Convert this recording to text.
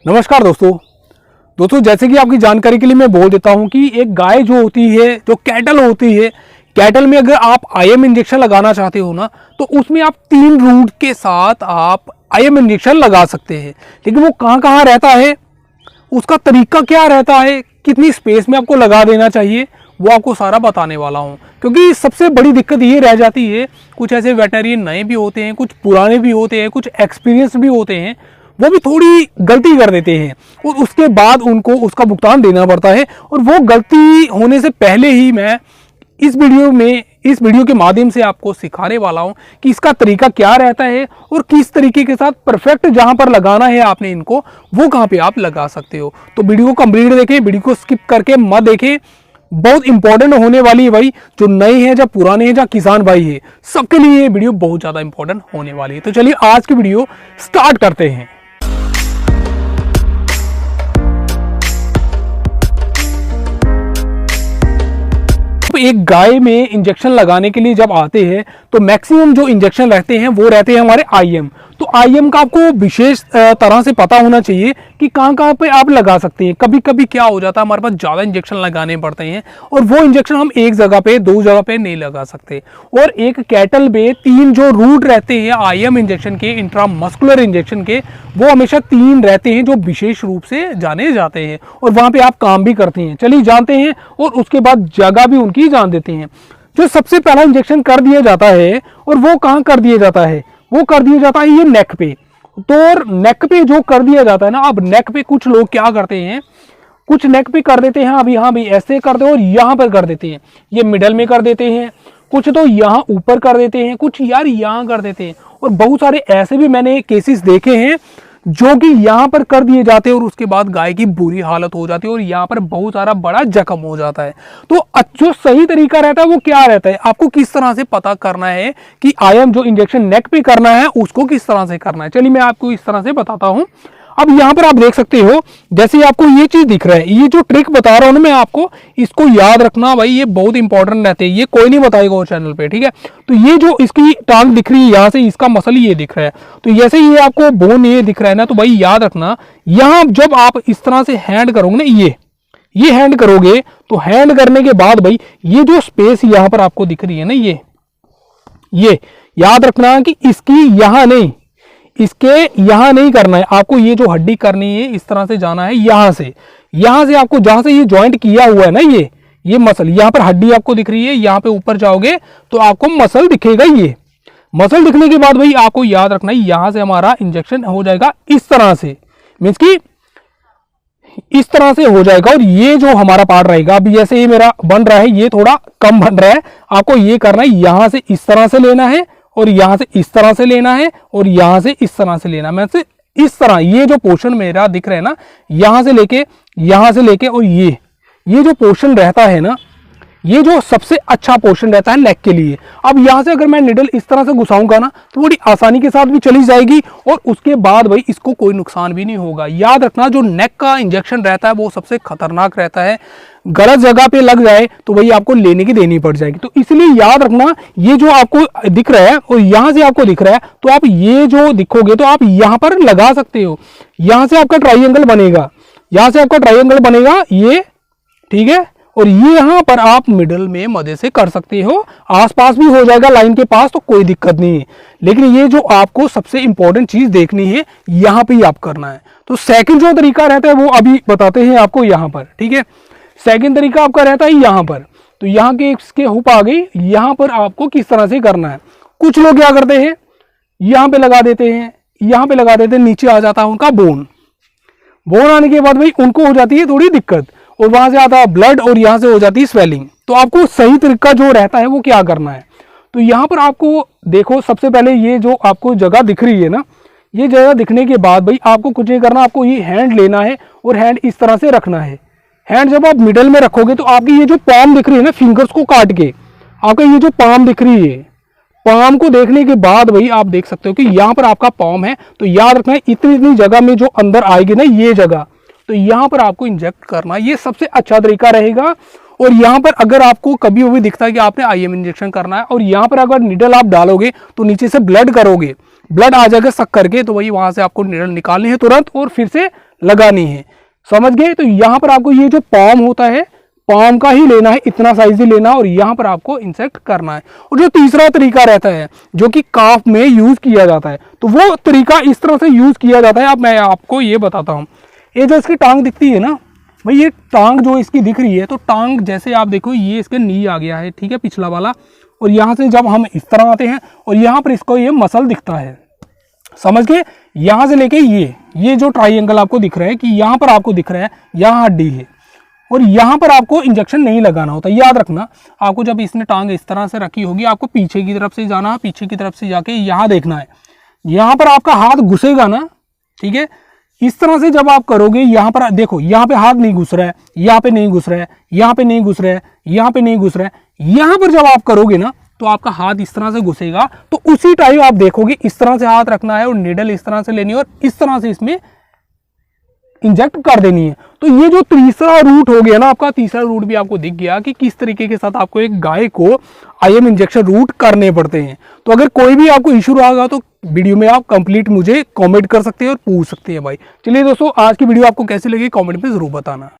नमस्कार दोस्तों जैसे कि आपकी जानकारी के लिए मैं बोल देता हूं कि एक गाय जो होती है, जो कैटल होती है, कैटल में अगर आप आईएम इंजेक्शन लगाना चाहते हो ना, तो उसमें आप 3 रूट के साथ आप आईएम इंजेक्शन लगा सकते हैं। लेकिन वो कहाँ कहाँ रहता है, उसका तरीका क्या रहता है, कितनी स्पेस में आपको लगा देना चाहिए, वो आपको सारा बताने वाला हूँ। क्योंकि सबसे बड़ी दिक्कत ये रह जाती है, कुछ ऐसे वेटनरियन नए भी होते हैं, कुछ पुराने भी होते हैं, कुछ एक्सपीरियंस भी होते हैं, वो भी थोड़ी गलती कर देते हैं और उसके बाद उनको उसका भुगतान देना पड़ता है। और वो गलती होने से पहले ही मैं इस वीडियो के माध्यम से आपको सिखाने वाला हूं कि इसका तरीका क्या रहता है और किस तरीके के साथ परफेक्ट जहां पर लगाना है आपने इनको, वो कहां पे आप लगा सकते हो। तो वीडियो को कंप्लीट देखें, वीडियो को स्किप करके मत देखें। बहुत इंपॉर्टेंट होने वाली है भाई, जो नए हैं या पुराने हैं या किसान भाई है, सबके लिए ये वीडियो बहुत ज्यादा इंपॉर्टेंट होने वाली है। तो चलिए आज की वीडियो स्टार्ट करते हैं। एक गाय में इंजेक्शन लगाने के लिए जब आते हैं तो मैक्सिमम जो इंजेक्शन रहते हैं वो रहते हैं हमारे आईएम। तो आईएम का आपको विशेष तरह से पता होना चाहिए कि कहाँ कहाँ पे आप लगा सकते हैं। कभी कभी क्या हो जाता है, हमारे पास ज़्यादा इंजेक्शन लगाने पड़ते हैं और वो इंजेक्शन हम एक जगह पे, 2 जगह पे नहीं लगा सकते। और एक कैटल में 3 जो रूट रहते हैं आईएम इंजेक्शन के, इंट्रामस्कुलर इंजेक्शन के, वो हमेशा 3 रहते हैं जो विशेष रूप से जाने जाते हैं और वहाँ पे आप काम भी करते हैं। चलिए जानते हैं और उसके बाद जगह भी उनकी जान देते हैं। जो सबसे पहला इंजेक्शन कर दिया जाता है और वो कहाँ कर दिया जाता है, वो कर दिया जाता है ये नेक पे। तो नेक पे जो कर दिया जाता है ना, अब नेक पे कुछ लोग क्या करते हैं, कुछ नेक पे कर देते हैं, अब यहाँ भी ऐसे कर दो और यहाँ पर कर देते हैं, ये मिडल में कर देते हैं, कुछ तो यहाँ ऊपर कर देते हैं, कुछ यार यहाँ कर देते हैं। और बहुत सारे ऐसे भी मैंने केसेस देखे हैं जो कि यहाँ पर कर दिए जाते हैं और उसके बाद गाय की बुरी हालत हो जाती है और यहाँ पर बहुत सारा बड़ा जख्म हो जाता है। तो जो सही तरीका रहता है वो क्या रहता है, आपको किस तरह से पता करना है कि आईएम जो इंजेक्शन नेक पे करना है उसको किस तरह से करना है। चलिए मैं आपको इस तरह से बताता हूँ। अब यहाँ पर आप देख सकते हो, जैसे आपको ये चीज दिख रहा है, ये जो ट्रिक बता रहा हूँ ना मैं आपको, इसको याद रखना भाई, ये बहुत इंपॉर्टेंट रहते हैं, ये कोई नहीं बताएगा वो चैनल पे, ठीक है। तो ये जो इसकी टांग दिख रही है, यहाँ से इसका मसल ये दिख रहा है, तो जैसे ये आपको बोन ये दिख रहा है ना, तो भाई याद रखना, यहाँ जब आप इस तरह से हैंड करोगे ना, ये हैंड करोगे, तो हैंड करने के बाद भाई ये जो स्पेस यहाँ पर आपको दिख रही है ना, ये याद रखना कि इसकी यहाँ नहीं, इसके यहाँ नहीं करना है आपको। ये जो हड्डी करनी है इस तरह से जाना है, यहाँ से आपको, जहां से ये जॉइंट किया हुआ है ना, ये मसल, यहाँ पर हड्डी आपको दिख रही है, यहाँ पे ऊपर जाओगे तो आपको मसल दिखेगा। ये मसल दिखने के बाद भाई आपको याद रखना है, यहाँ से हमारा इंजेक्शन हो जाएगा इस तरह से, मीन्स की इस तरह से हो जाएगा। और ये जो हमारा पार्ट रहेगा, अभी जैसे ये मेरा बन रहा है, ये थोड़ा कम बन रहा है, आपको ये करना है, यहाँ से इस तरह से लेना है और यहाँ से इस तरह से लेना है और यहाँ से इस तरह से लेना है। मैं से इस तरह, ये जो पोर्शन मेरा दिख रहा है ना, यहाँ से लेके और ये जो पोर्शन रहता है ना, ये जो सबसे अच्छा पोर्शन रहता है नेक के लिए। अब यहाँ से अगर मैं निडल इस तरह से घुसाऊंगा ना, तो बड़ी आसानी के साथ भी चली जाएगी और उसके बाद भाई इसको कोई नुकसान भी नहीं होगा। याद रखना, जो नेक का इंजेक्शन रहता है वो सबसे खतरनाक रहता है, गलत जगह पे लग जाए तो वही आपको लेने की देनी पड़ जाएगी। तो इसलिए याद रखना, ये जो आपको दिख रहा है और यहाँ से आपको दिख रहा है, तो आप ये जो दिखोगे तो आप यहाँ पर लगा सकते हो। यहाँ से आपका ट्राइंगल बनेगा, ये ठीक है, और ये यहाँ पर आप मिडल में मजे से कर सकते हो, आसपास भी हो जाएगा लाइन के पास, तो कोई दिक्कत नहीं है। लेकिन ये जो आपको सबसे इंपॉर्टेंट चीज देखनी है, यहाँ पे ही आप करना है। तो सेकंड जो तरीका रहता है वो अभी बताते हैं आपको यहाँ पर, ठीक है। सेकंड तरीका आपका रहता है यहाँ पर, तो यहाँ के इसके हुप आ गई, यहाँ पर आपको किस तरह से करना है। कुछ लोग क्या करते हैं, यहाँ पे लगा देते हैं, नीचे आ जाता है उनका बोन आने के बाद भाई उनको हो जाती है थोड़ी दिक्कत और वहां से आता है ब्लड और यहाँ से हो जाती है स्वेलिंग। तो आपको सही तरीका जो रहता है वो क्या करना है, तो यहाँ पर आपको देखो, सबसे पहले ये जो आपको जगह दिख रही है ना, ये जगह दिखने के बाद भाई आपको कुछ नहीं करना, आपको ये हैंड लेना है और हैंड इस तरह से रखना है। हैंड जब आप मिडल में रखोगे तो आपकी ये जो पाम दिख रही है ना, फिंगर्स को काट के आपका ये जो पाम दिख रही है, पाम को देखने के बाद भाई आप देख सकते हो कि यहाँ पर आपका पाम है। तो याद रखना है, इतनी जगह में जो अंदर आएगी ना ये जगह, तो यहाँ पर आपको इंजेक्ट करना, ये सबसे अच्छा तरीका रहेगा। और यहाँ पर अगर आपको कभी भी दिखता है कि आपने आईएम इंजेक्शन करना है और यहाँ पर अगर निडल आप डालोगे तो नीचे से ब्लड करोगे, ब्लड आ जाएगा सक करके, तो वही वहां से आपको निडल निकालनी है तुरंत और फिर से लगानी है। समझ गए? तो यहाँ पर आपको ये जो पाम होता है, पाम का ही लेना है, इतना साइज ही लेना है और यहाँ पर आपको इंसेक्ट करना है। और जो तीसरा तरीका रहता है जो कि काफ में यूज किया जाता है, तो वो तरीका इस तरह से यूज किया जाता है। अब मैं आपको ये बताता हूँ। ये जो इसकी टांग दिखती है ना भाई, ये टांग जो इसकी दिख रही है, तो टांग जैसे आप देखो ये इसके नी आ गया है, ठीक है, पिछला वाला। और यहाँ से जब हम इस तरह आते हैं और यहाँ पर इसको ये मसल दिखता है, समझ गए? यहाँ से लेके ये जो ट्राइंगल आपको दिख रहा है कि यहाँ पर आपको दिख रहा है, यहाँ हड्डी है और यहाँ पर आपको इंजेक्शन नहीं लगाना होता। याद रखना, आपको जब इसने टांग इस तरह से रखी होगी, आपको पीछे की तरफ से जाना है, पीछे की तरफ से जाके यहाँ देखना है, यहाँ पर आपका हाथ घुसेगा ना, ठीक है। इस तरह से जब आप करोगे, यहाँ पर देखो, यहाँ पे हाथ नहीं घुस रहा है, यहाँ पे नहीं घुस रहा है, यहाँ पे नहीं घुस रहा है, यहाँ पे नहीं घुस रहा है, यहाँ पर जब आप करोगे ना तो आपका हाथ इस तरह से घुसेगा। तो उसी टाइम आप देखोगे इस तरह से हाथ रखना है और नीडल इस तरह से लेनी है और इस तरह से इसमें इंजेक्ट कर देनी है। तो ये जो तीसरा रूट हो गया ना आपका, तीसरा रूट भी आपको दिख गया कि किस तरीके के साथ आपको एक गाय को आईएम इंजेक्शन रूट करने पड़ते हैं। तो अगर कोई भी आपको इशू रहा तो वीडियो में आप कंप्लीट मुझे कमेंट कर सकते हैं और पूछ सकते हैं भाई। चलिए दोस्तों, आज की वीडियो आपको कैसी लगी कमेंट में जरूर बताना।